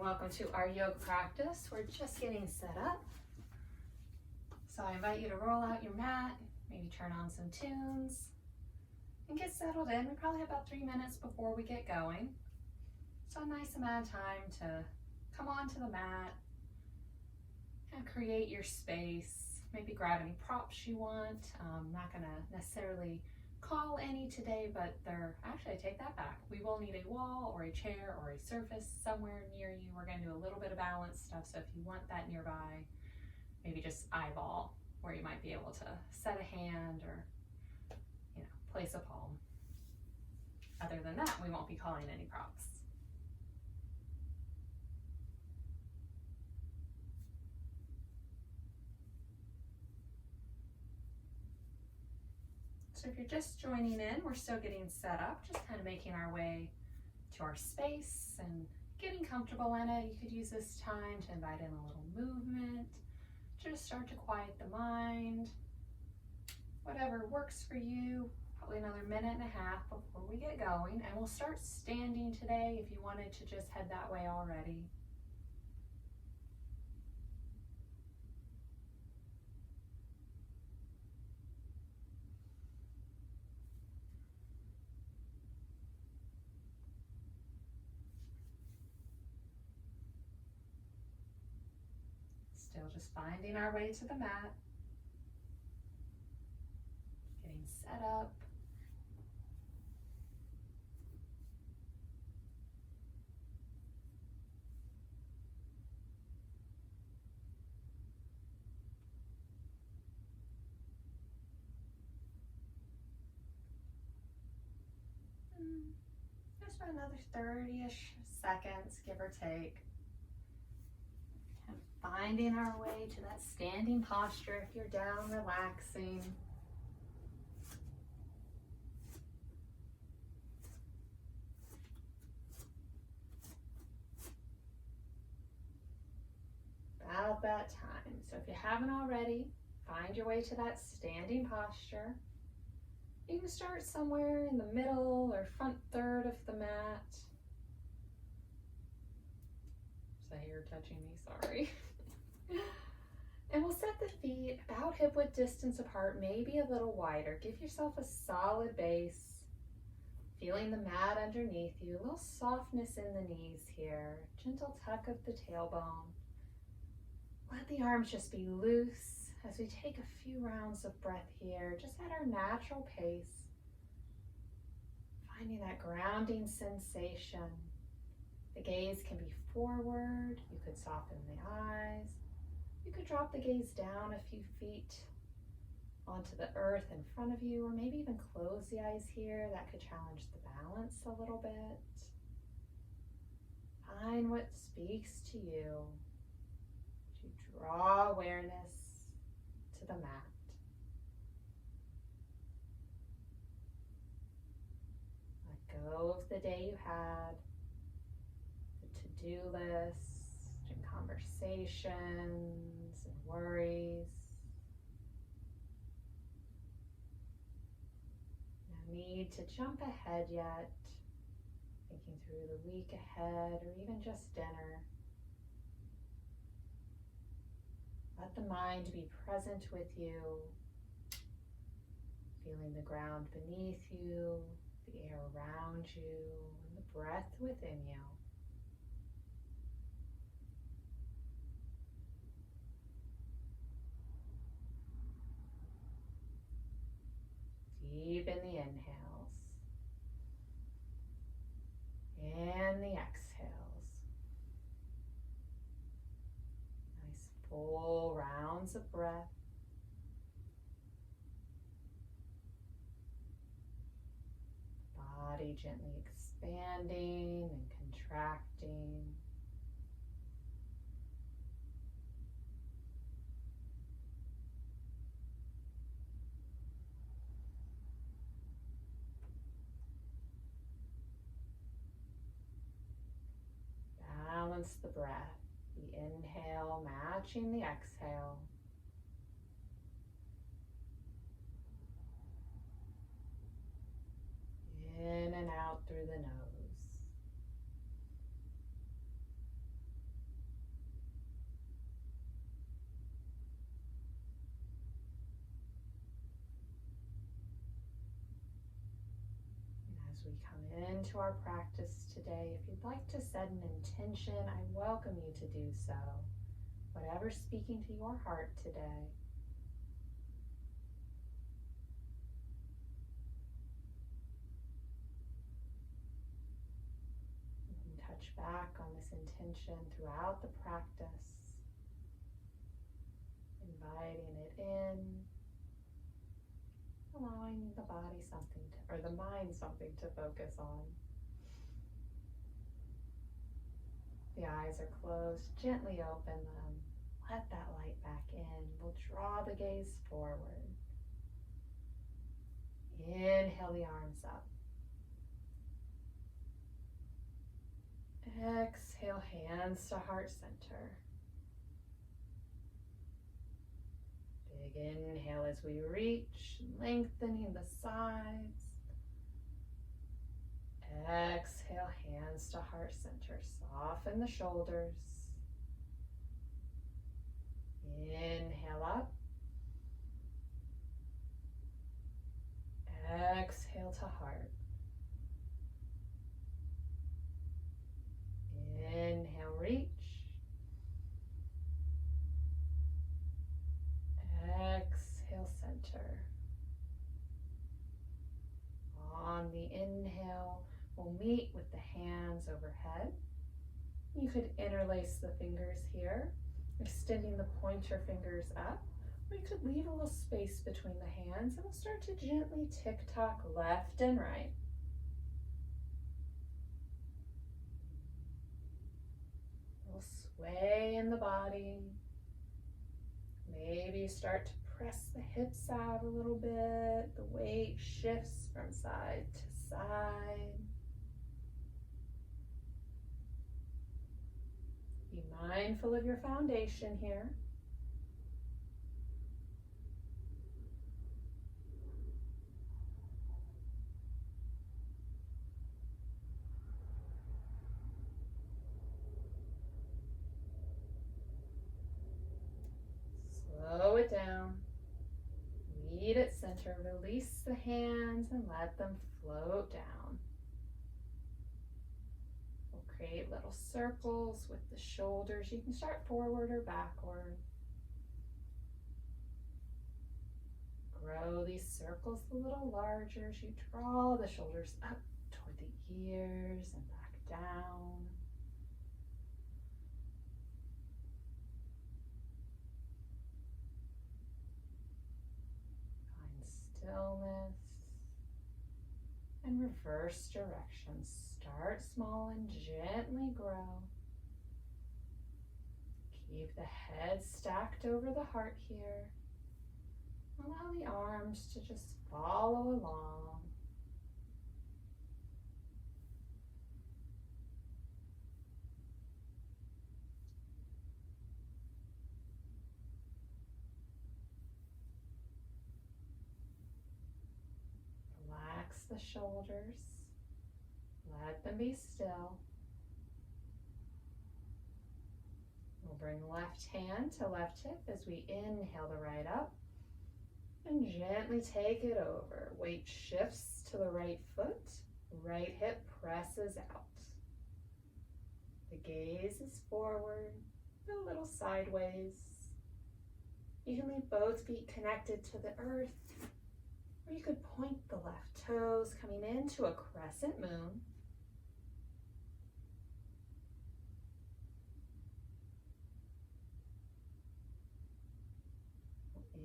welcome to our yoga practice. We're just getting set up. So I invite you to roll out your mat, maybe turn on some tunes, and get settled in. We probably have about 3 minutes before we get going. So a nice amount of time to come onto the mat and create your space. Maybe grab any props you want. I'm not going to necessarily call any today, but I take that back. We will need a wall or a chair or a surface somewhere near you. We're going to do a little bit of balance stuff, so if you want that nearby, maybe just eyeball where you might be able to set a hand or place a palm. Other than that, we won't be calling any props. So if you're just joining in, we're still getting set up, just kind of making our way to our space and getting comfortable in it. You could use this time to invite in a little movement, just start to quiet the mind. Whatever works for you, probably another minute and a half before we get going. And we'll start standing today if you wanted to just head that way already. Still just finding our way to the mat, getting set up. Just about another 30-ish seconds, give or take. Finding our way to that standing posture. If you're down, relaxing. About that time. So if you haven't already, find your way to that standing posture. You can start somewhere in the middle or front third of the mat. Is that hair touching me? Sorry. And we'll set the feet about hip width distance apart, maybe a little wider. Give yourself a solid base. Feeling the mat underneath you. A little softness in the knees here. Gentle tuck of the tailbone. Let the arms just be loose as we take a few rounds of breath here, just at our natural pace. Finding that grounding sensation. The gaze can be forward. You could soften the eyes. You could drop the gaze down a few feet onto the earth in front of you, or maybe even close the eyes here. That could challenge the balance a little bit. Find what speaks to you to draw awareness to the mat. Let go of the day you had, the to-do list, and conversations and worries. No need to jump ahead yet, thinking through the week ahead or even just dinner. Let the mind be present with you, feeling the ground beneath you, the air around you, and the breath within you. Deep in the inhales and the exhales. Nice full rounds of breath. Body gently expanding and contracting. Balance the breath, the inhale matching the exhale. In and out through the nose. into our practice today, if you'd like to set an intention, I welcome you to do so. Whatever's speaking to your heart today. You can touch back on this intention throughout the practice, inviting it in, allowing the body something to, or the mind something to focus on. The eyes are closed, gently open them. Let that light back in. We'll draw the gaze forward. Inhale the arms up. Exhale, hands to heart center. Big inhale as we reach, lengthening the sides. Exhale, hands to heart center. Soften the shoulders. Inhale up. Exhale to heart. Inhale, reach. Exhale, center. On the inhale, we'll meet with the hands overhead. You could interlace the fingers here, extending the pointer fingers up. Or you could leave a little space between the hands and we'll start to gently tick-tock left and right. We'll sway in the body. Maybe start to press the hips out a little bit. The weight shifts from side to side. Be mindful of your foundation here. Slow it down. Meet at center. Release the hands and let them float down. We'll create little circles with the shoulders. You can start forward or backward. Grow these circles a little larger as you draw the shoulders up toward the ears and back down. Stillness and reverse direction. Start small and gently grow. Keep the head stacked over the heart here. Allow the arms to just follow along. The shoulders, let them be still. We'll bring left hand to left hip as we inhale the right up and gently take it over. Weight shifts to the right foot, right hip presses out. The gaze is forward, a little sideways. You can leave both feet connected to the earth. Or you could point the left toes coming into a crescent moon.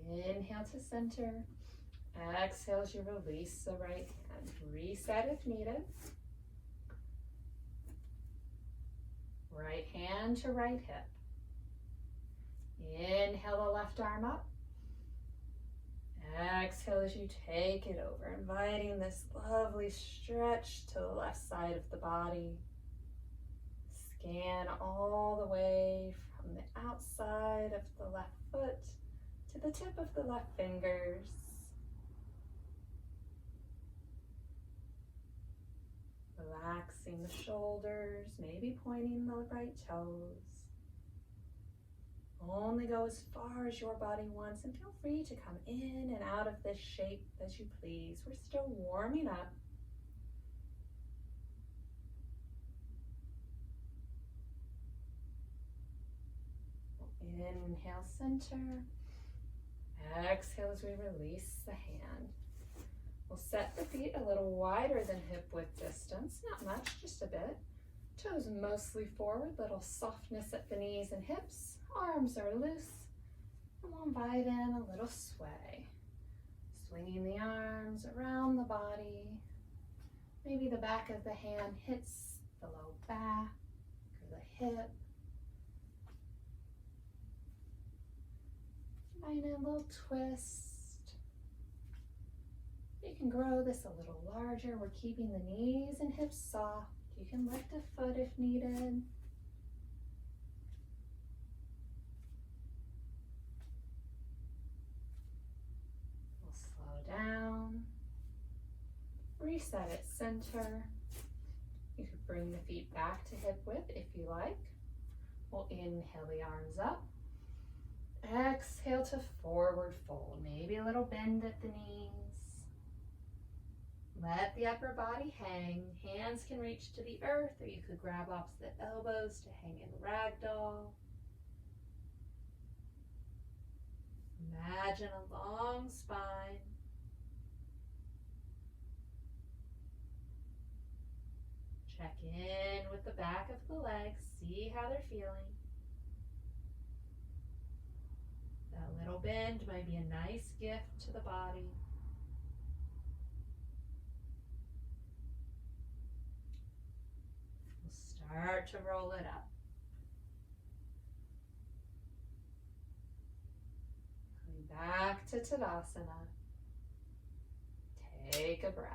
Inhale to center. Exhale as you release the right hand. Reset if needed. Right hand to right hip. Inhale the left arm up. Exhale as you take it over, inviting this lovely stretch to the left side of the body. Scan all the way from the outside of the left foot to the tip of the left fingers. Relaxing the shoulders, maybe pointing the right toes. Only go as far as your body wants and feel free to come in and out of this shape as you please. We're still warming up. Inhale, center. Exhale as we release the hand. We'll set the feet a little wider than hip width distance, not much, just a bit. Toes mostly forward, little softness at the knees and hips. Arms are loose. And we'll invite in a little sway. Swinging the arms around the body. Maybe the back of the hand hits the low back or the hip. Invite in a little twist. You can grow this a little larger. We're keeping the knees and hips soft. You can lift a foot if needed. We'll slow down. Reset at center. You could bring the feet back to hip width if you like. We'll inhale the arms up. Exhale to forward fold. Maybe a little bend at the knees. Let the upper body hang. Hands can reach to the earth, or you could grab opposite elbows to hang in ragdoll. Imagine a long spine. Check in with the back of the legs. See how they're feeling. That little bend might be a nice gift to the body. Start to roll it up. Coming back to Tadasana. Take a breath.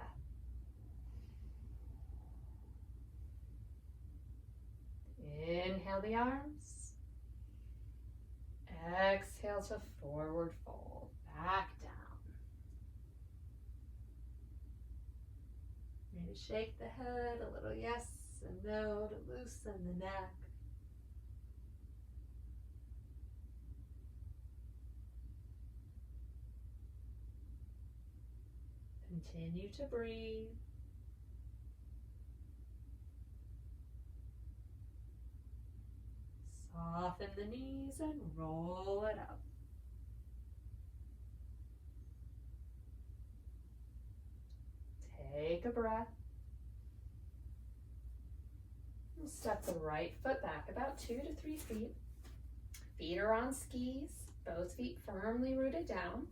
Inhale the arms. Exhale to forward fold. Back down. Maybe shake the head a little yes and no to loosen the neck. Continue to breathe. Soften the knees and roll it up. Take a breath. We'll step the right foot back about 2 to 3 feet. Feet are on skis, both feet firmly rooted down.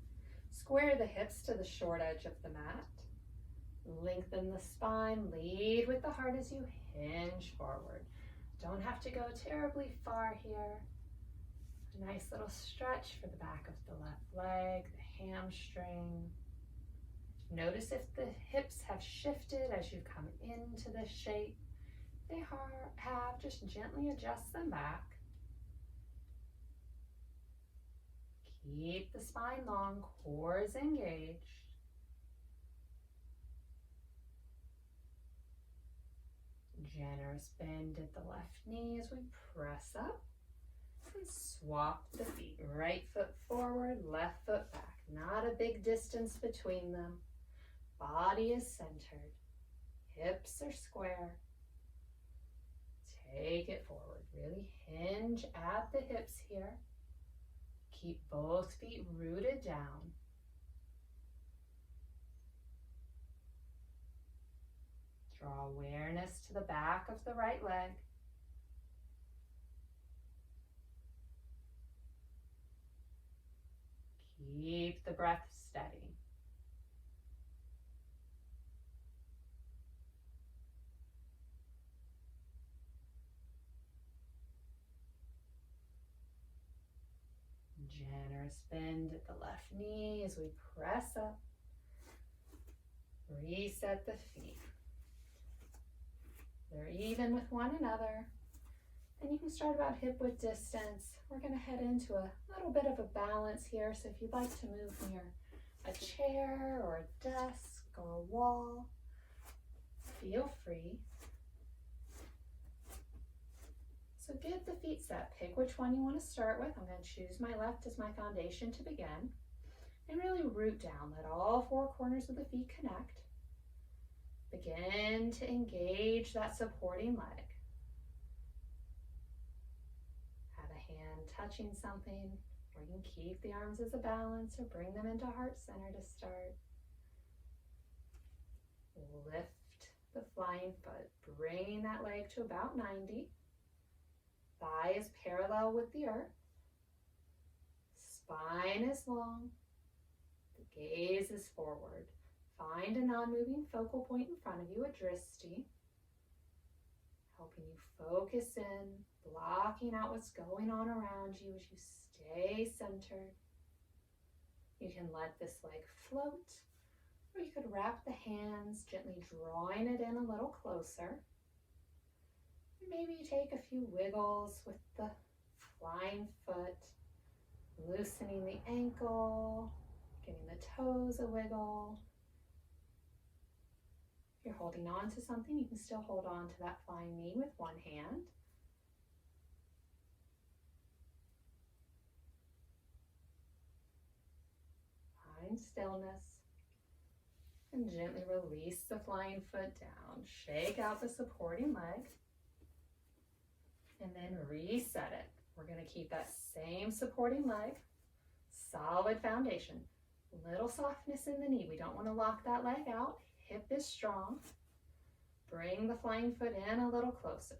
Square the hips to the short edge of the mat. Lengthen the spine, lead with the heart as you hinge forward. Don't have to go terribly far here. A nice little stretch for the back of the left leg, the hamstring. Notice if the hips have shifted as you come into this shape. If they have, just gently adjust them back. Keep the spine long, core is engaged. Generous bend at the left knee as we press up and swap the feet. Right foot forward, left foot back. Not a big distance between them. Body is centered. Hips are square. Take it forward. Really hinge at the hips here. Keep both feet rooted down. Draw awareness to the back of the right leg. Keep the breath steady. Generous bend at the left knee as we press up. Reset the feet. They're even with one another. And you can start about hip width distance. We're going to head into a little bit of a balance here. So if you'd like to move near a chair or a desk or a wall, feel free. So get the feet set. Pick which one you want to start with. I'm going to choose my left as my foundation to begin. And really root down. Let all 4 corners of the feet connect. Begin to engage that supporting leg. Have a hand touching something, or you can keep the arms as a balance or bring them into heart center to start. Lift the flying foot, bringing that leg to about 90. Thigh is parallel with the earth. Spine is long. The gaze is forward. Find a non-moving focal point in front of you, a drishti, helping you focus in, blocking out what's going on around you as you stay centered. You can let this leg float, or you could wrap the hands, gently drawing it in a little closer. Maybe you take a few wiggles with the flying foot, loosening the ankle, giving the toes a wiggle. If you're holding on to something, you can still hold on to that flying knee with one hand. Find stillness and gently release the flying foot down. Shake out the supporting leg and then reset it. We're going to keep that same supporting leg, solid foundation. Little softness in the knee. We don't want to lock that leg out. Hip is strong. Bring the flying foot in a little closer.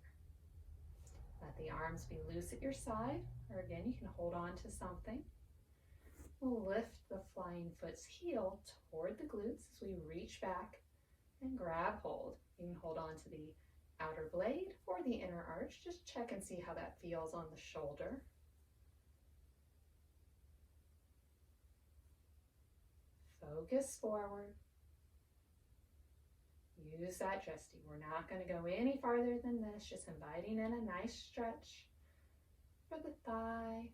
Let the arms be loose at your side, or again, you can hold on to something. We'll lift the flying foot's heel toward the glutes as we reach back and grab hold. You can hold on to the outer blade or the inner arch. Just check and see how that feels on the shoulder. Focus forward. Use that drishti. We're not going to go any farther than this, just inviting in a nice stretch for the thigh.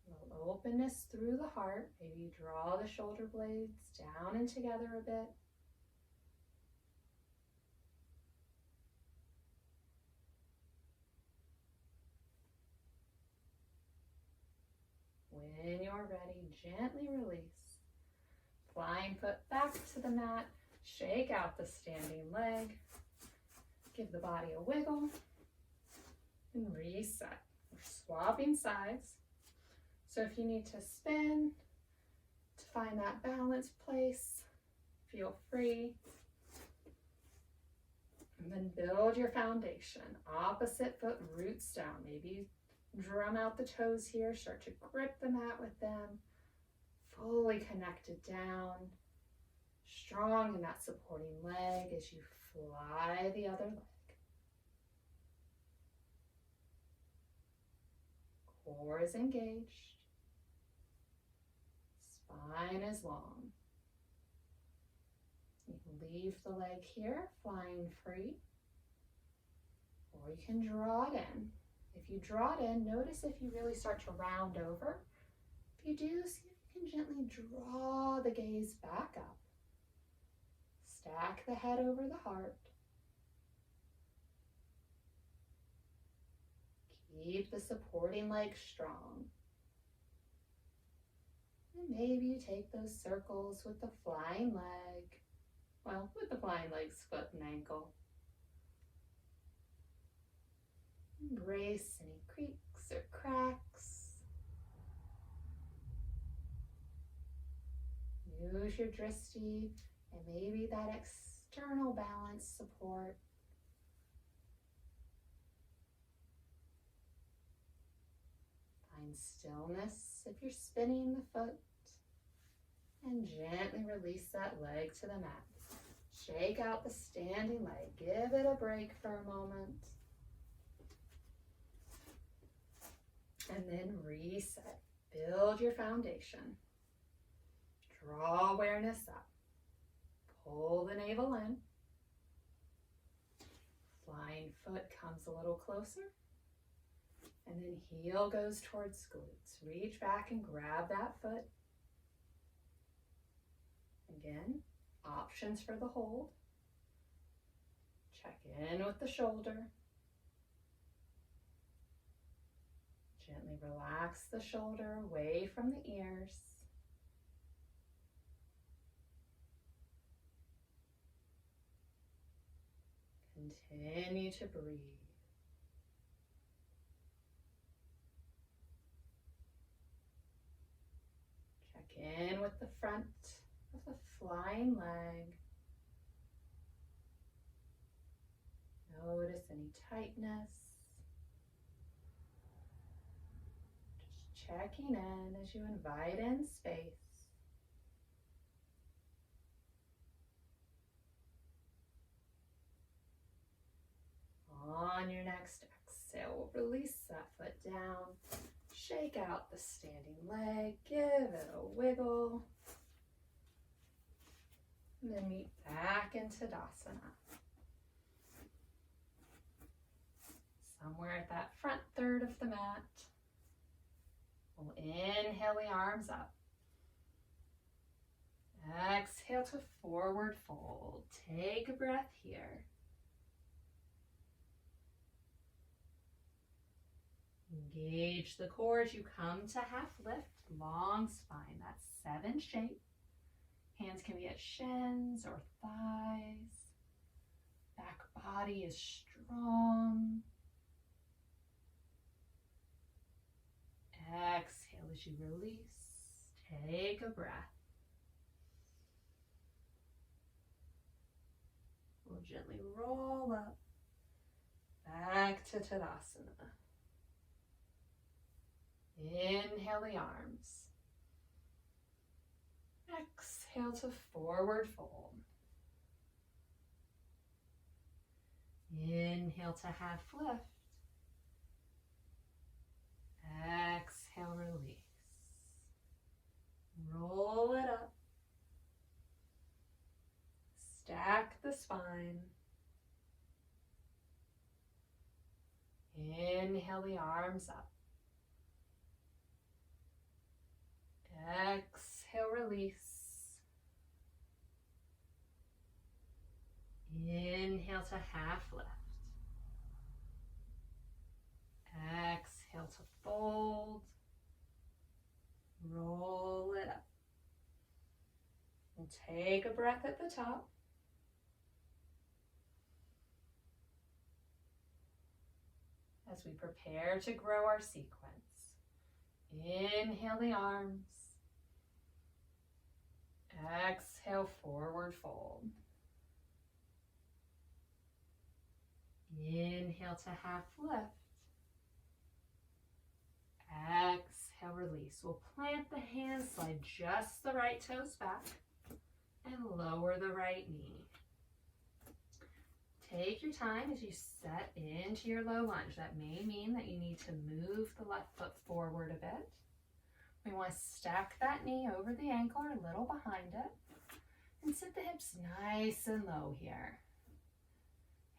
A little openness through the heart. Maybe draw the shoulder blades down and together a bit. When you're ready, gently release. Flying foot back to the mat. Shake out the standing leg. Give the body a wiggle. And reset. We're swapping sides. So if you need to spin to find that balance place, feel free. And then build your foundation. Opposite foot roots down. Maybe drum out the toes here. Start to grip the mat with them. Fully connected down. Strong in that supporting leg as you fly the other leg. Core is engaged. Spine is long. You can leave the leg here, flying free. Or you can draw it in. If you draw it in, notice if you really start to round over. If you do, see if you can gently draw the gaze back up. Stack the head over the heart. Keep the supporting leg strong. And maybe you take those circles with the flying leg. Well, with the flying leg's foot and ankle. Embrace any creaks or cracks. Use your drishti and maybe that external balance support. Find stillness if you're spinning the foot. And gently release that leg to the mat. Shake out the standing leg. Give it a break for a moment. And then reset. Build your foundation. Draw awareness up. Pull the navel in. Flying foot comes a little closer. And then heel goes towards glutes. Reach back and grab that foot. Again, options for the hold. Check in with the shoulder. Gently relax the shoulder away from the ears. Continue to breathe. in with the front of the flying leg. Notice any tightness. Just checking in as you invite in space. On your next exhale, release that foot down. Shake out the standing leg, give it a wiggle. And then meet back into Tadasana. Somewhere at that front third of the mat. We'll inhale the arms up. Exhale to forward fold. Take a breath here. Engage the core as you come to half lift, long spine. That's 7 shape. Hands can be at shins or thighs. Back body is strong. Exhale as you release. Take a breath. We'll gently roll up. Back to Tadasana. Inhale the arms. Exhale to forward fold. Inhale to half lift. Exhale, release. Roll it up. Stack the spine. Inhale the arms up. Exhale, release. Inhale to half lift. Exhale to fold. Roll it up. And take a breath at the top. As we prepare to grow our sequence. Inhale the arms. Exhale, forward fold. Inhale to half lift. Exhale, release. We'll plant the hands, slide just the right toes back, and lower the right knee. Take your time as you set into your low lunge. That may mean that you need to move the left foot forward a bit. We want to stack that knee over the ankle or a little behind it. And sit the hips nice and low here.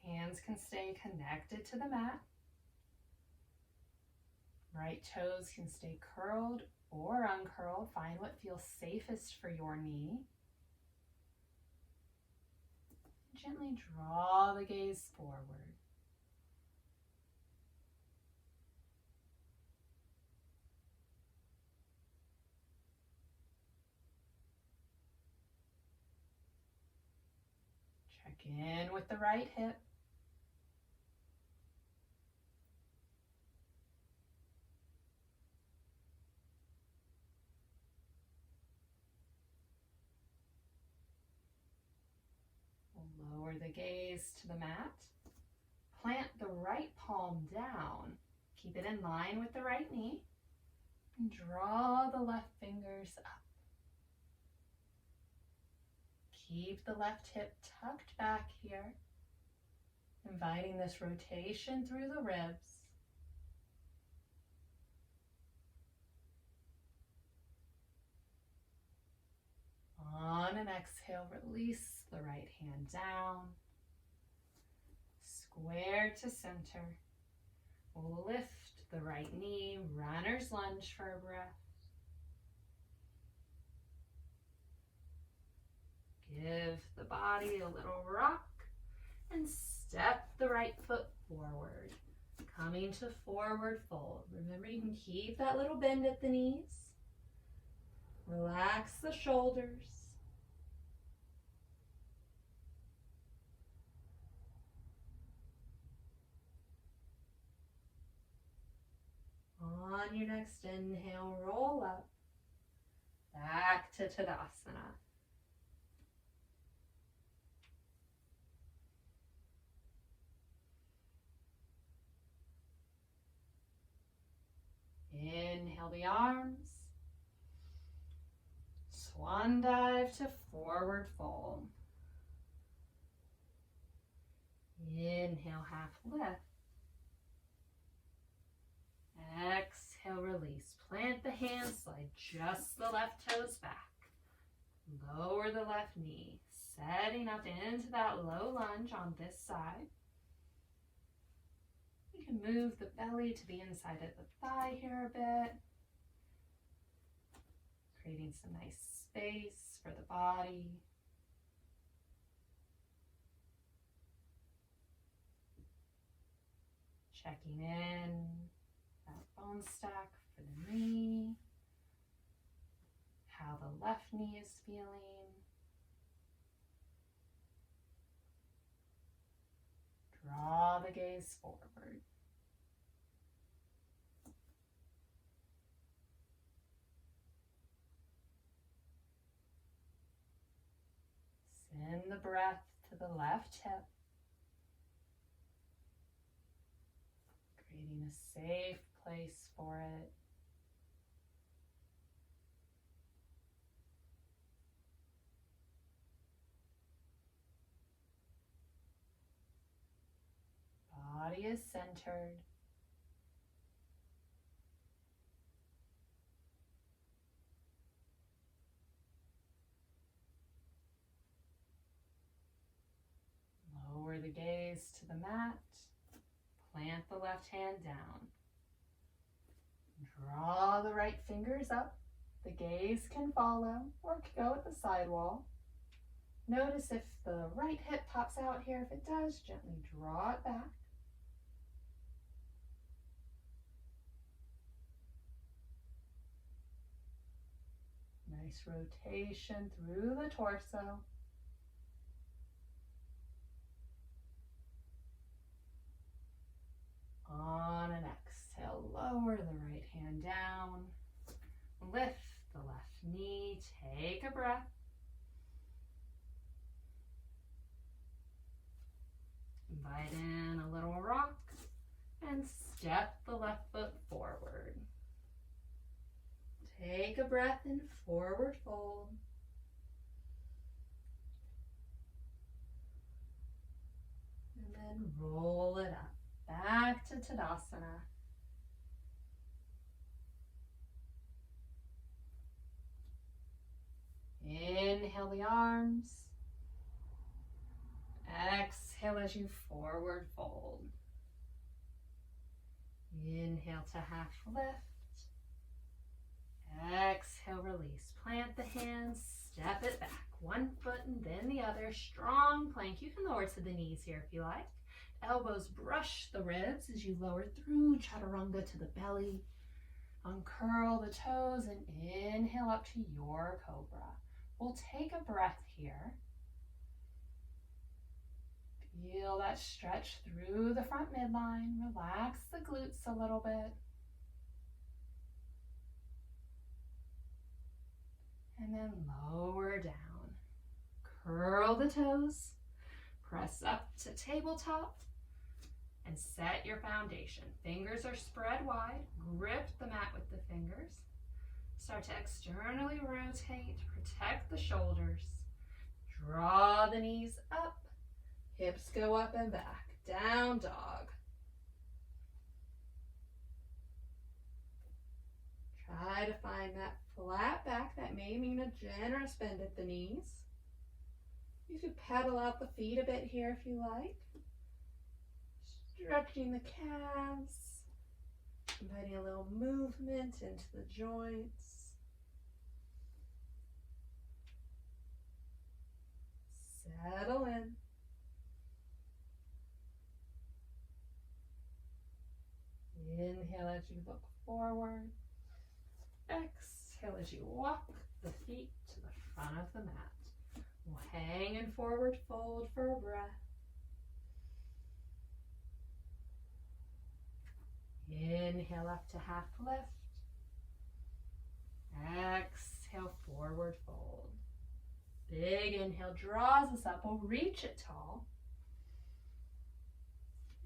Hands can stay connected to the mat. Right toes can stay curled or uncurled. Find what feels safest for your knee. Gently draw the gaze forward. Check in with the right hip. Lower the gaze to the mat. Plant the right palm down. Keep it in line with the right knee. And draw the left fingers up. Keep the left hip tucked back here. Inviting this rotation through the ribs. On an exhale, release the right hand down. Square to center. We'll lift the right knee, runner's lunge for a breath. Give the body a little rock and step the right foot forward. Coming to forward fold. Remember, you can keep that little bend at the knees. Relax the shoulders. On your next inhale, roll up. Back to Tadasana. Inhale the arms. Swan dive to forward fold. Inhale, half lift. Exhale, release. Plant the hands, slide just the left toes back. Lower the left knee, setting up into that low lunge on this side. You can move the belly to the inside of the thigh here a bit, creating some nice space for the body. Checking in, that bone stack for the knee, how the left knee is feeling. Draw the gaze forward. Send the breath to the left hip, creating a safe place for it. Body is centered. Lower the gaze to the mat. Plant the left hand down. Draw the right fingers up. The gaze can follow or go at the sidewall. Notice if the right hip pops out here. If it does, gently draw it back. Nice rotation through the torso. On an exhale, lower the right hand down. Lift the left knee. Take a breath. Invite in a little rock and step the left foot forward. Take a breath in forward fold. And then roll it up. Back to Tadasana. Inhale the arms. Exhale as you forward fold. Inhale to half lift. Exhale, release. Plant the hands, step it back. One foot and then the other. Strong plank. You can lower to the knees here if you like. Elbows brush the ribs as you lower through chaturanga to the belly. Uncurl the toes and inhale up to your cobra. We'll take a breath here. Feel that stretch through the front midline. Relax the glutes a little bit. And then lower down. Curl the toes. Press up to tabletop. And set your foundation. Fingers are spread wide. Grip the mat with the fingers. Start to externally rotate. Protect the shoulders. Draw the knees up. Hips go up and back. Down dog. Try to find that flat back. That may mean a generous bend at the knees. You could pedal out the feet a bit here if you like. Stretching the calves, inviting a little movement into the joints. Settle in. Inhale as you look forward. Exhale as you walk the feet to the front of the mat. We'll hang in forward fold for a breath. Inhale up to half lift. Exhale, forward fold. Big inhale draws us up. We'll reach it tall.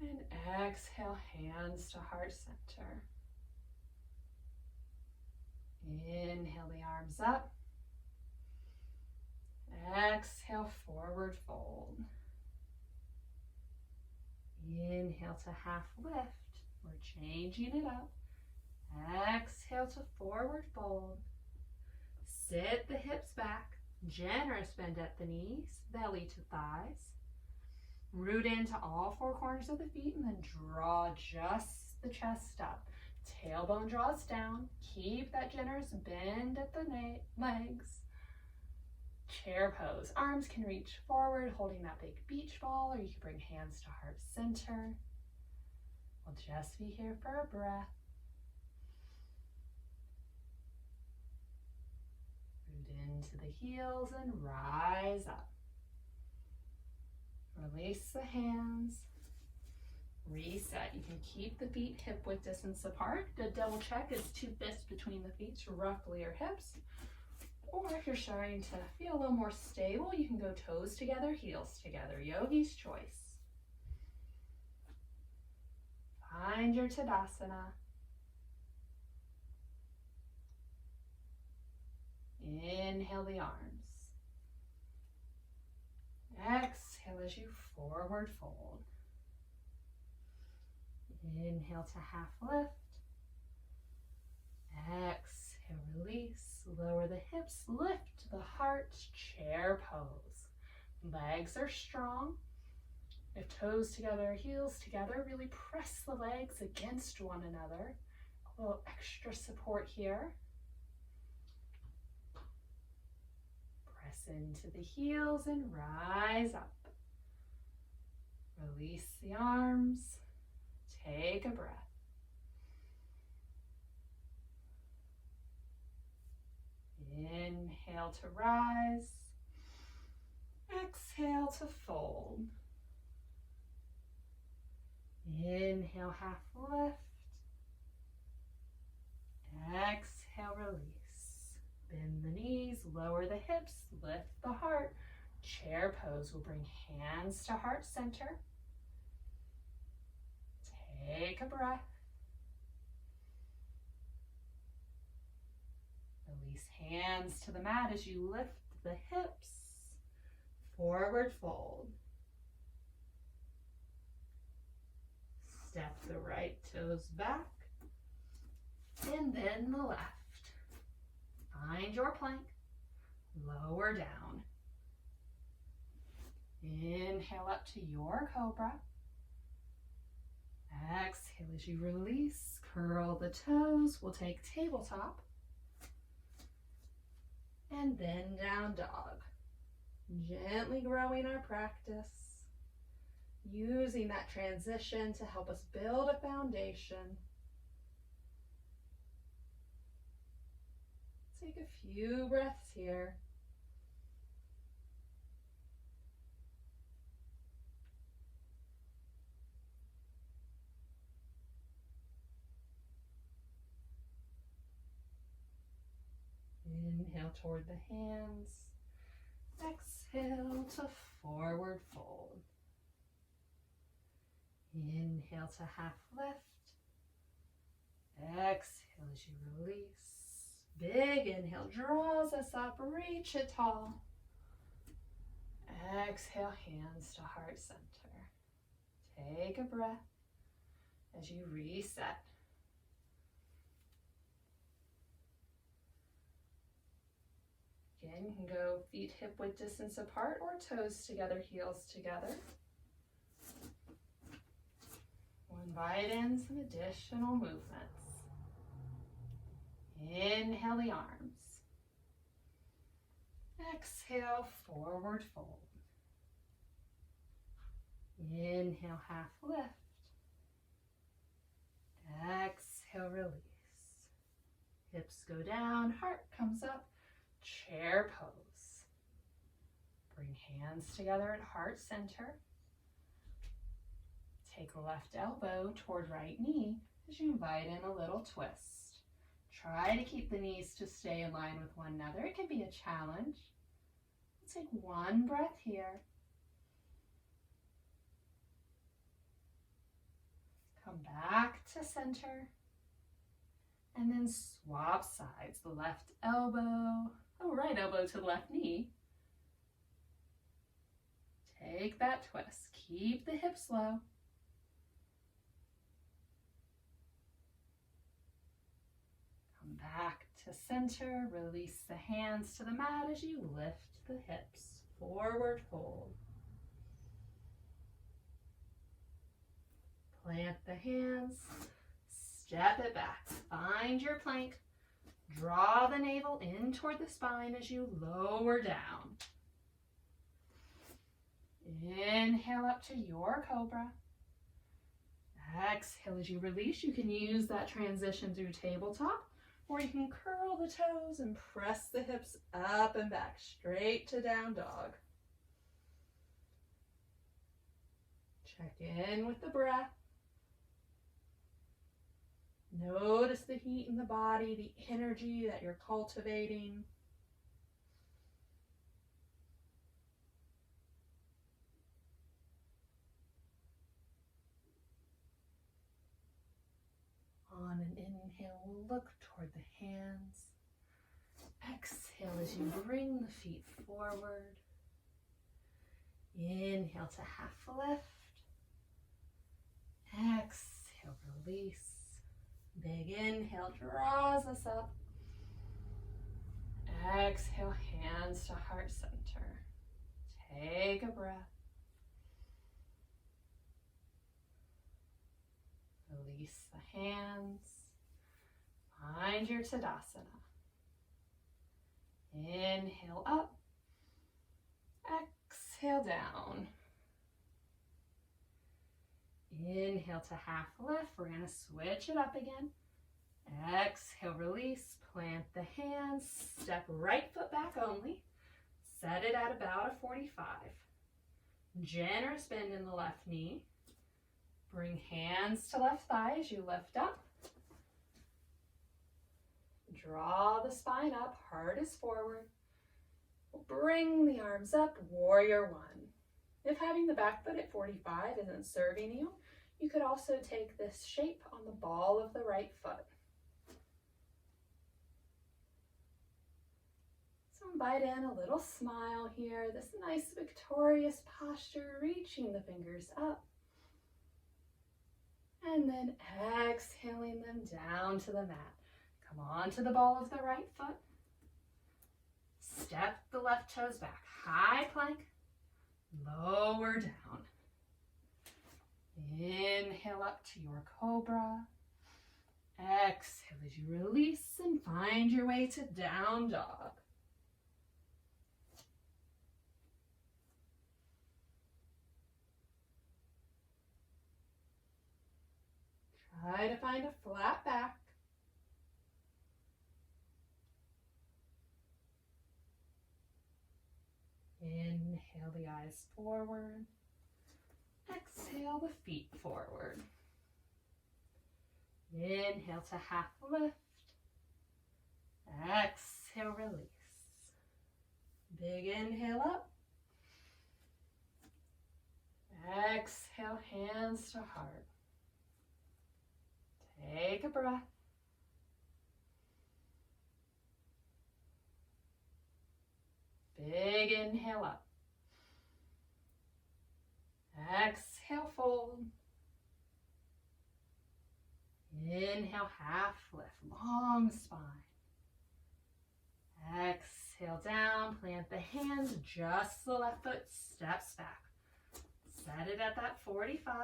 And exhale, hands to heart center. Inhale the arms up. Exhale, forward fold. Inhale to half lift. We're changing it up. Exhale to forward fold. Sit the hips back. Generous bend at the knees, belly to thighs. Root into all four corners of the feet and then draw just the chest up. Tailbone draws down. Keep that generous bend at the legs. Chair pose. Arms can reach forward, holding that big beach ball, or you can bring hands to heart center. We'll just be here for a breath. Root into the heels and rise up. Release the hands. Reset. You can keep the feet hip width distance apart. Good double check is 2 fists between the feet to roughly your hips. Or if you're starting to feel a little more stable, you can go toes together, heels together. Yogi's choice. Find your Tadasana. Inhale the arms. Exhale as you forward fold. Inhale to half lift. Exhale, release. Lower the hips, lift the heart, chair pose. Legs are strong. If toes together, heels together, really press the legs against one another. A little extra support here. Press into the heels and rise up. Release the arms. Take a breath. Inhale to rise. Exhale to fold. Inhale, half lift. Exhale, release. Bend the knees, lower the hips, lift the heart. Chair pose. We'll bring hands to heart center. Take a breath. Release hands to the mat as you lift the hips. Forward fold. Step the right toes back. And then the left. Find your plank. Lower down. Inhale up to your cobra. Exhale as you release. Curl the toes. We'll take tabletop. And then down dog. Gently growing our practice. Using that transition to help us build a foundation. Take a few breaths here. Inhale toward the hands. Exhale to forward fold. Inhale to half lift. Exhale as you release. Big inhale draws us up, reach it tall. Exhale, hands to heart center. Take a breath as you reset. Again, you can go feet hip width distance apart or toes together, heels together. We'll invite in some additional movements. Inhale the arms. Exhale, forward fold. Inhale, half lift. Exhale, release. Hips go down, heart comes up. Chair pose. Bring hands together at heart center. Take left elbow toward right knee as you invite in a little twist. Try to keep the knees to stay in line with one another. It can be a challenge. Let's take one breath here. Come back to center. And then swap sides. The left elbow, right elbow to the left knee. Take that twist. Keep the hips low. Come back to center. Release the hands to the mat as you lift the hips. Forward fold. Plant the hands. Step it back. Find your plank. Draw the navel in toward the spine as you lower down. Inhale up to your cobra. Exhale as you release. You can use that transition through tabletop, or you can curl the toes and press the hips up and back, straight to down dog. Check in with the breath. Notice the heat in the body, the energy that you're cultivating. On an inhale, we'll look toward the hands. Exhale as you bring the feet forward. Inhale to half lift. Exhale, release. Big inhale draws us up. Exhale, hands to heart center. Take a breath. Release the hands. Find your Tadasana. Inhale up. Exhale down. Inhale to half lift. We're going to switch it up again. Exhale, release. Plant the hands. Step right foot back only. Set it at about a 45. Generous bend in the left knee. Bring hands to left thigh as you lift up. Draw the spine up. Heart is forward. Bring the arms up. Warrior one. If having the back foot at 45 isn't serving you, you could also take this shape on the ball of the right foot. So invite in a little smile here, this nice victorious posture, reaching the fingers up. And then exhaling them down to the mat. Come on to the ball of the right foot. Step the left toes back. High plank. Lower down. Inhale up to your cobra. Exhale as you release and find your way to down dog. Try to find a flat back. Inhale the eyes forward. Exhale the feet forward. Inhale to half lift. Exhale, release. Big inhale up. Exhale, hands to heart. Take a breath. Big inhale up. Exhale, fold. Inhale, half lift, long spine. Exhale down, plant the hands, just the left foot steps back. Set it at that 45.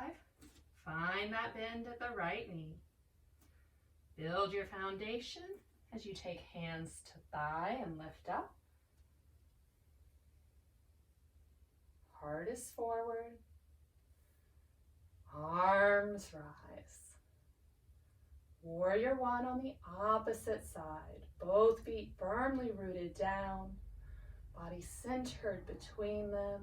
Find that bend at the right knee. Build your foundation as you take hands to thigh and lift up. Heart is forward. Arms rise. Warrior one on the opposite side. Both feet firmly rooted down. Body centered between them.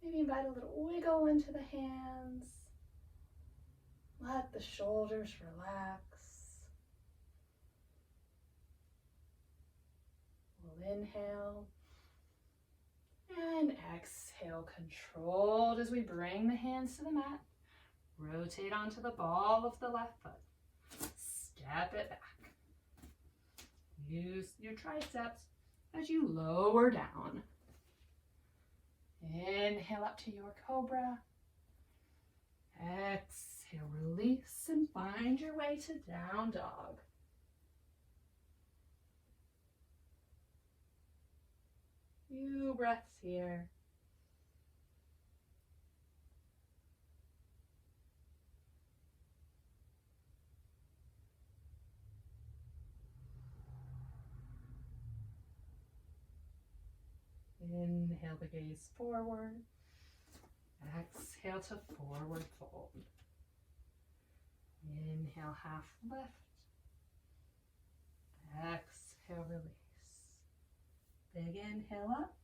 Maybe invite a little wiggle into the hands. let the shoulders relax. We'll inhale and exhale, controlled as we bring the hands to the mat. Rotate onto the ball of the left foot. Step it back. Use your triceps as you lower down. Inhale up to your cobra. Exhale, release and find your way to down dog. Few breaths here. Inhale the gaze forward. Exhale to forward fold. Inhale, half lift. Exhale, release. Big inhale up.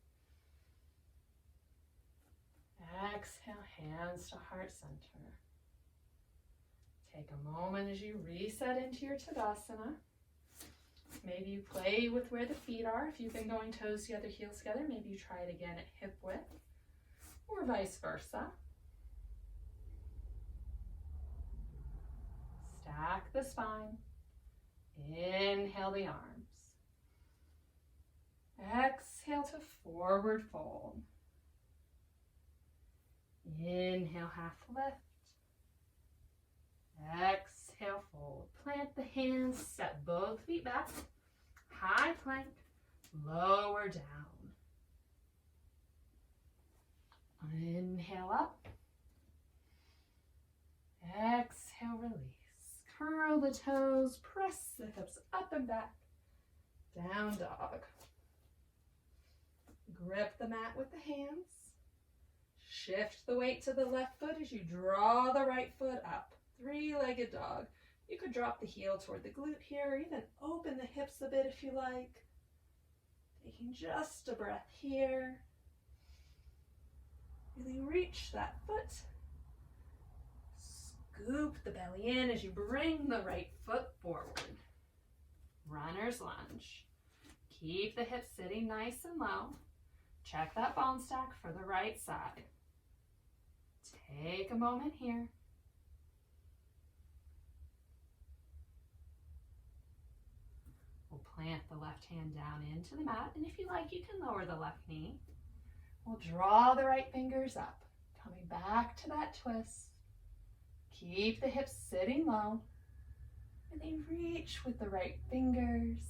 Exhale, hands to heart center. Take a moment as you reset into your Tadasana. Maybe you play with where the feet are. If you've been going toes together, heels together, maybe you try it again at hip width, or vice versa. Stack the spine. Inhale the arms. Exhale to forward fold. Inhale, half lift. Exhale, fold. Plant the hands, step both feet back. High plank, lower down. Inhale up. Exhale, release. Curl the toes, press the hips up and back. Down dog. Grip the mat with the hands. Shift the weight to the left foot as you draw the right foot up. Three-legged dog. You could drop the heel toward the glute here, or even open the hips a bit if you like. Taking just a breath here. Really reach that foot. Scoop the belly in as you bring the right foot forward. Runner's lunge. Keep the hips sitting nice and low. Check that bone stack for the right side. Take a moment here. We'll plant the left hand down into the mat, and if you like, you can lower the left knee. We'll draw the right fingers up, coming back to that twist. Keep the hips sitting low, and then reach with the right fingers.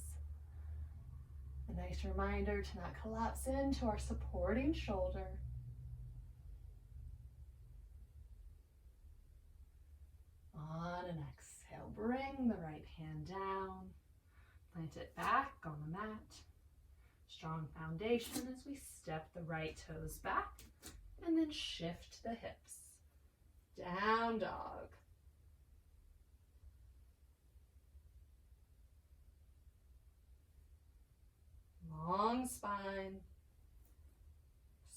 A nice reminder to not collapse into our supporting shoulder. On an exhale, bring the right hand down. Plant it back on the mat. Strong foundation as we step the right toes back and then shift the hips. Down dog. Long spine.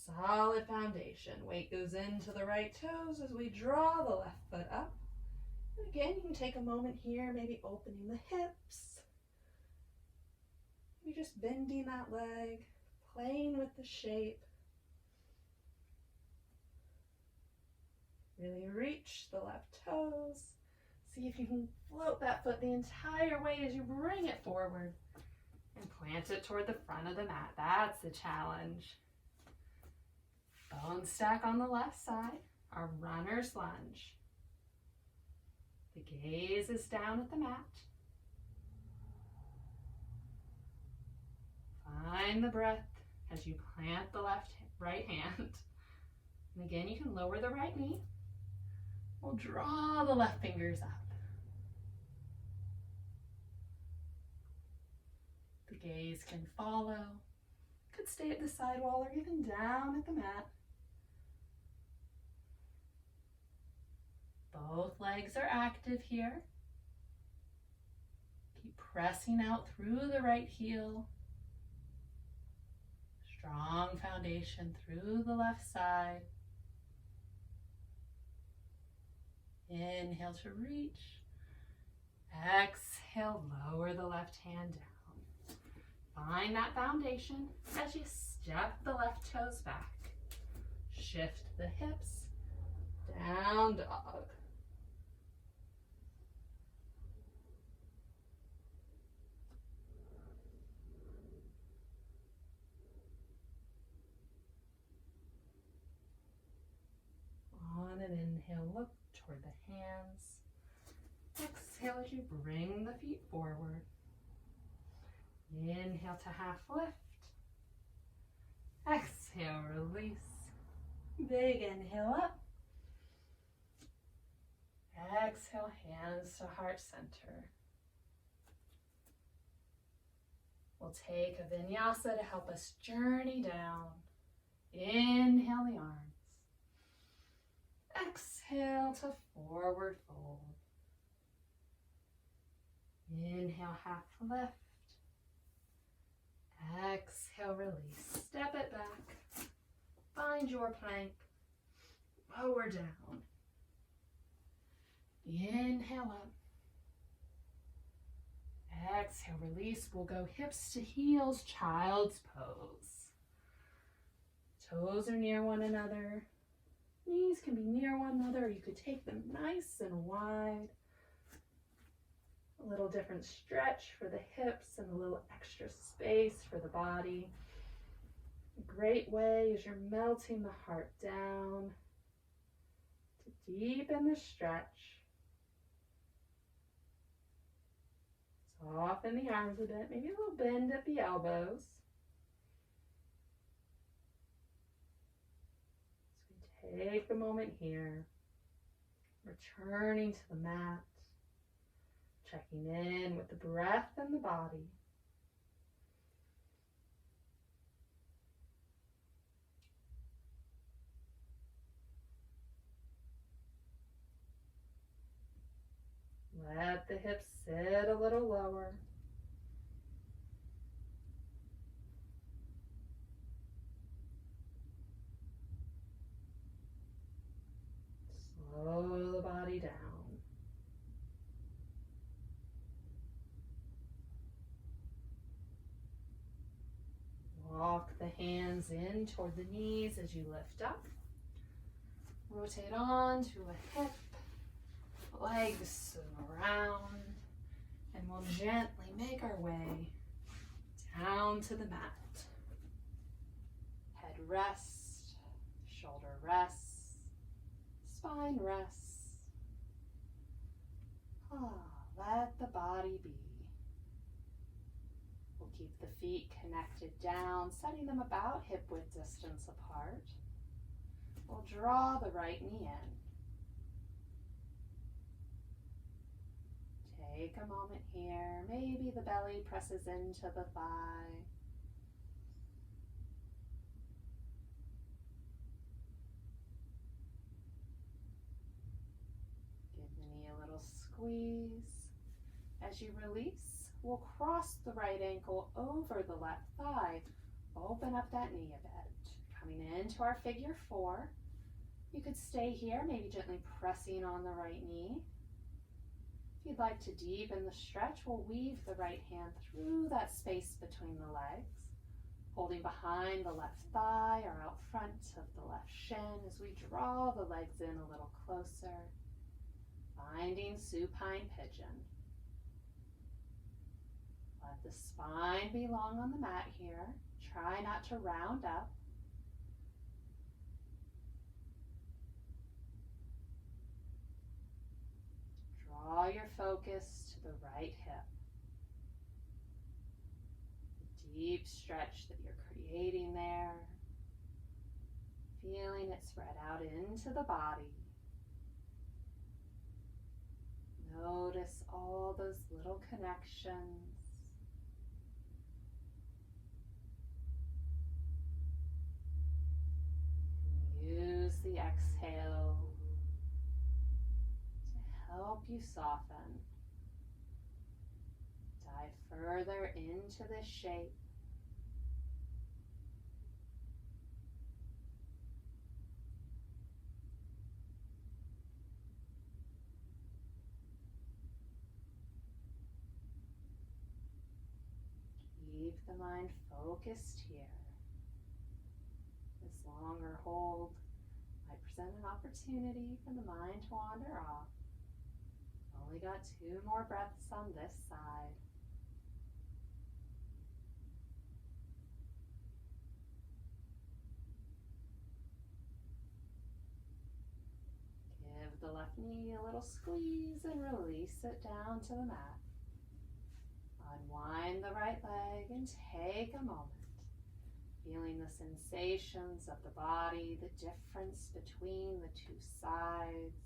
Solid foundation. Weight goes into the right toes as we draw the left foot up. And again, you can take a moment here, maybe opening the hips. Maybe just bending that leg, playing with the shape. Really reach the left toes. See if you can float that foot the entire way as you bring it forward and plant it toward the front of the mat. That's the challenge. Bone stack on the left side, our runner's lunge. The gaze is down at the mat. Find the breath as you plant the right hand. And again, you can lower the right knee. We'll draw the left fingers up. The gaze can follow. Could stay at the side wall or even down at the mat. Both legs are active here. Keep pressing out through the right heel. Strong foundation through the left side. Inhale to reach. Exhale, lower the left hand down. Find that foundation as you step the left toes back. Shift the hips, down dog. On an inhale, look toward the hands. Exhale as you bring the feet forward. Inhale to half lift. Exhale, release. Big inhale up. Exhale, hands to heart center. We'll take a vinyasa to help us journey down. Inhale the arms. Exhale to forward fold. Inhale, half lift. Exhale, release. Step it back. Find your plank. Lower down. Inhale up. Exhale, release. We'll go hips to heels, child's pose. Toes are near one another. Knees can be near one another. You could take them nice and wide. A little different stretch for the hips and a little extra space for the body. A great way as you're melting the heart down to deepen the stretch. Soften the arms a bit, maybe a little bend at the elbows. As we take a moment here, returning to the mat, checking in with the breath and the body. Let the hips sit a little lower. Slow the body down. Walk the hands in toward the knees as you lift up. Rotate on to a hip. Legs around, and we'll gently make our way down to the mat. Head rest, shoulder rests, spine rests. Let the body be. We'll keep the feet connected down, setting them about hip width distance apart. We'll draw the right knee in. Take a moment here. Maybe the belly presses into the thigh. Give the knee a little squeeze. As you release, we'll cross the right ankle over the left thigh. Open up that knee a bit. Coming into our figure four. You could stay here, maybe gently pressing on the right knee. If you'd like to deepen the stretch, we'll weave the right hand through that space between the legs, holding behind the left thigh or out front of the left shin as we draw the legs in a little closer, finding supine pigeon. Let the spine be long on the mat here. Try not to round up. Draw your focus to the right hip. The deep stretch that you're creating there. Feeling it spread out into the body. Notice all those little connections. Use the exhale to help you soften. Dive further into this shape. the mind focused here. This longer hold might present an opportunity for the mind to wander off. Only got 2 more breaths on this side. Give the left knee a little squeeze and release it down to the mat. Unwind the right leg and take a moment, feeling the sensations of the body, the difference between the 2 sides.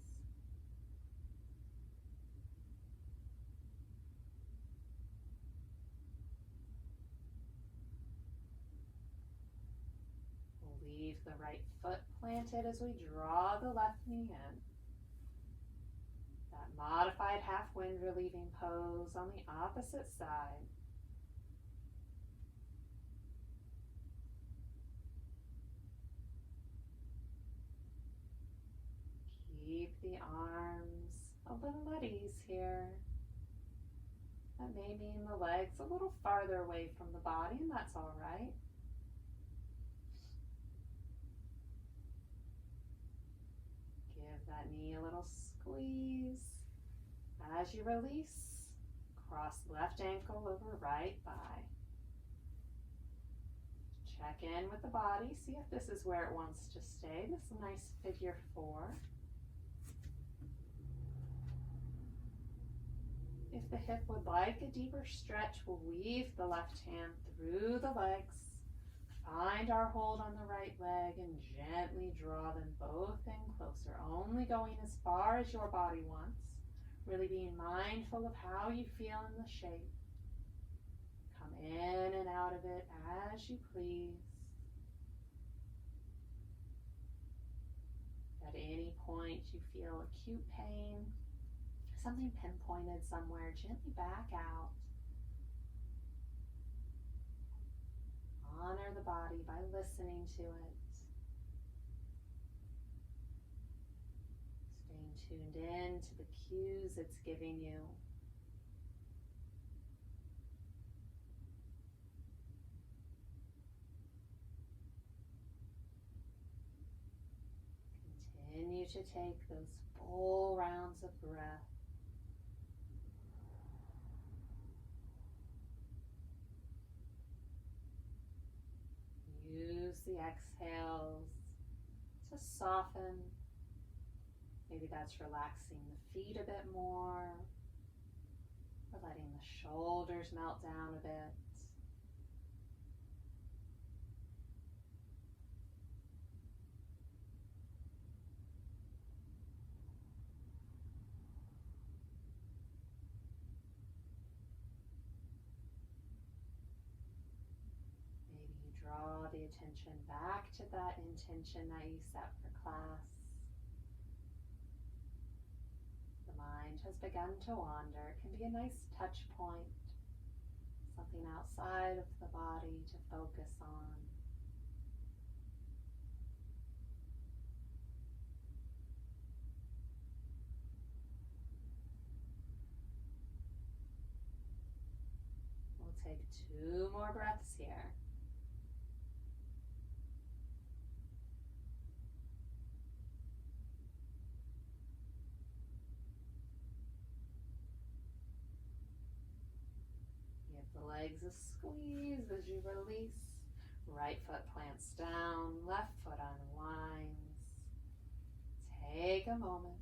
We'll leave the right foot planted as we draw the left knee in. That modified half wind relieving pose on the opposite side. Keep the arms a little at ease here. That may mean the legs a little farther away from the body, and that's all right. Give that knee a little squeeze. As you release, cross left ankle over right thigh. Check in with the body, see if this is where it wants to stay. This is a nice figure 4. If the hip would like a deeper stretch, we'll weave the left hand through the legs. Find our hold on the right leg and gently draw them both in closer, only going as far as your body wants. Really being mindful of how you feel in the shape. Come in and out of it as you please. At any point you feel acute pain, something pinpointed somewhere, gently back out. Honor the body by listening to it. Staying tuned in to the cues it's giving you. Continue to take those full rounds of breath. Use the exhales to soften. Maybe that's relaxing the feet a bit more, or letting the shoulders melt down a bit. Draw the attention back to that intention that you set for class. The mind has begun to wander. It can be a nice touch point, something outside of the body to focus on. We'll take 2 more breaths here. The legs a squeeze as you release. Right foot plants down, left foot unwinds. Take a moment.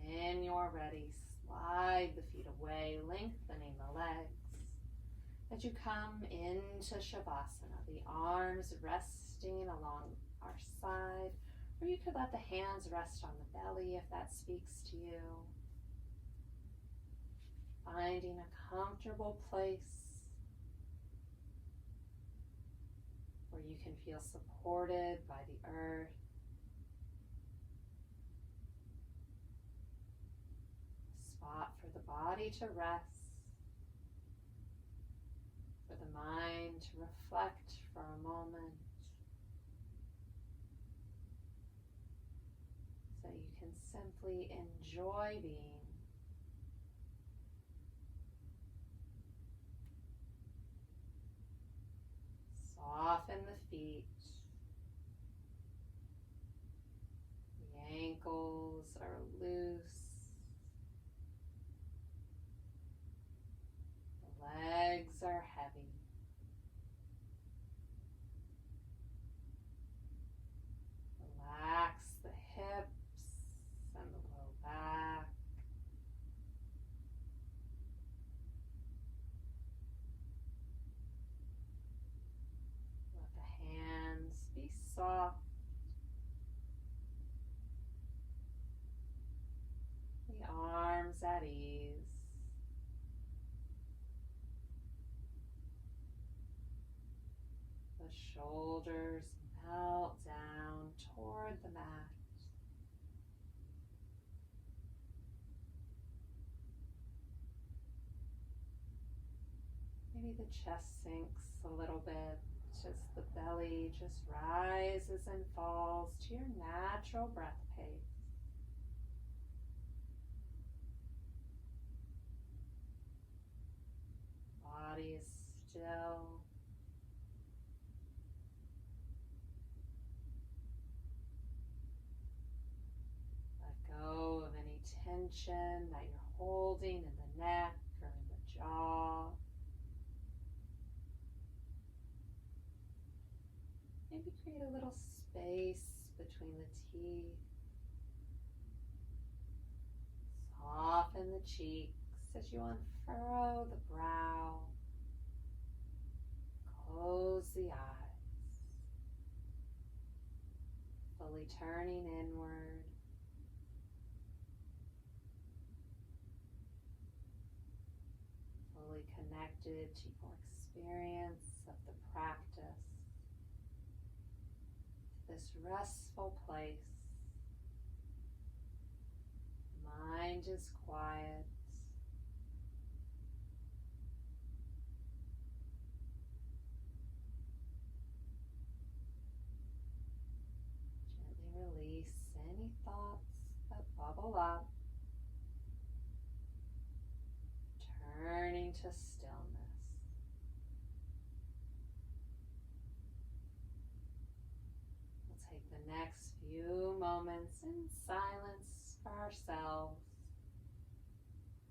When you're ready, slide the feet away, lengthening the legs. As you come into Shavasana, the arms resting along our side. Or you could let the hands rest on the belly if that speaks to you. Finding a comfortable place where you can feel supported by the earth. A spot for the body to rest, for the mind to reflect for a moment. So you can and simply enjoy being. Soften the feet. The ankles are loose. The legs are heavy. Relax the hips and the low back. Let the hands be soft. The arms at ease. The shoulders melt down toward the mat. Maybe the chest sinks a little bit, just the belly just rises and falls to your natural breath pace. Body is still. Let go of any tension that you're holding in the neck or in the jaw. Maybe create a little space between the teeth. Soften the cheeks as you unfurrow the brow. Close the eyes. Fully turning inward. Fully connected to your experience of the practice. This restful place. Mind is quiet. Gently release any thoughts that bubble up. Turning to stillness. We'll take the next few moments in silence for ourselves.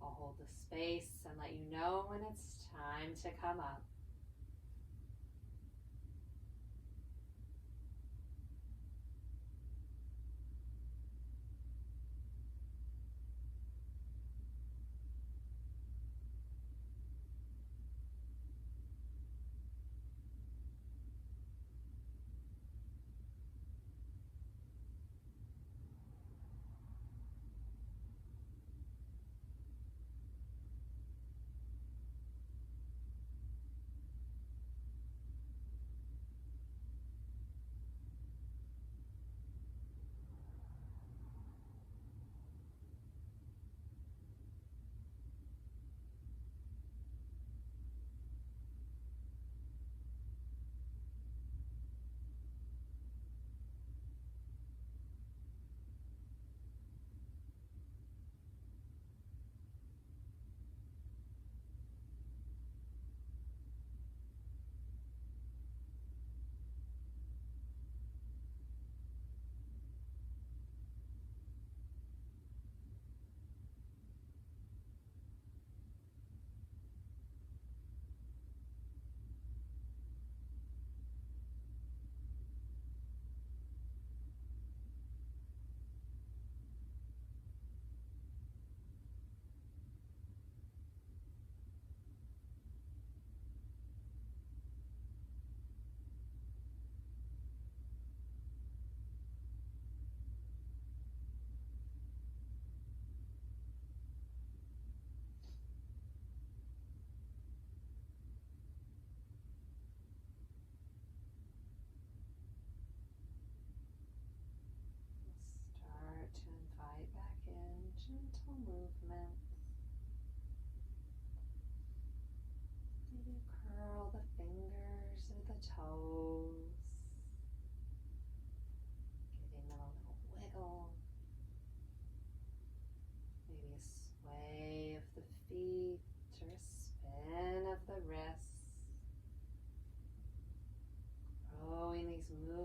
I'll hold the space and let you know when it's time to come up.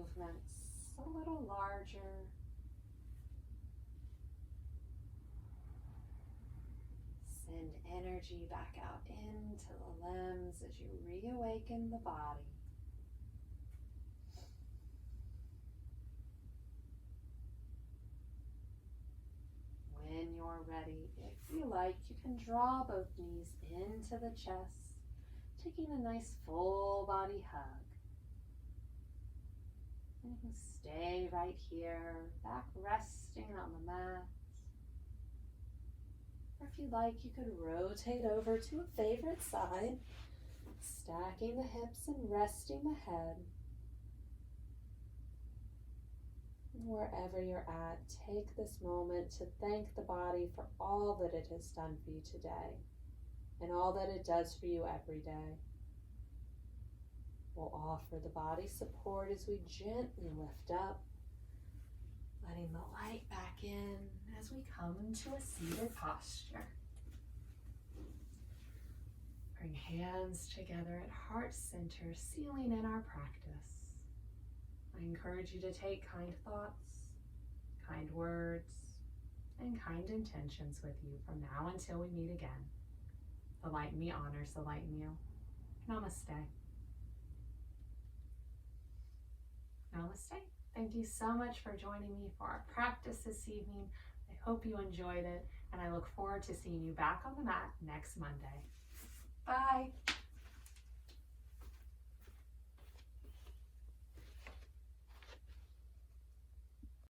movements a little larger. Send energy back out into the limbs as you reawaken the body. When you're ready, if you like, you can draw both knees into the chest, taking a nice full body hug. And you can stay right here, back resting on the mat. Or if you like, you could rotate over to a favorite side, stacking the hips and resting the head. And wherever you're at, take this moment to thank the body for all that it has done for you today and all that it does for you every day. We'll offer the body support as we gently lift up, letting the light back in as we come into a seated posture. Bring hands together at heart center, sealing in our practice. I encourage you to take kind thoughts, kind words, and kind intentions with you from now until we meet again. The light in me honors the light in you. Namaste. Namaste. Thank you so much for joining me for our practice this evening. I hope you enjoyed it, and I look forward to seeing you back on the mat next Monday. Bye.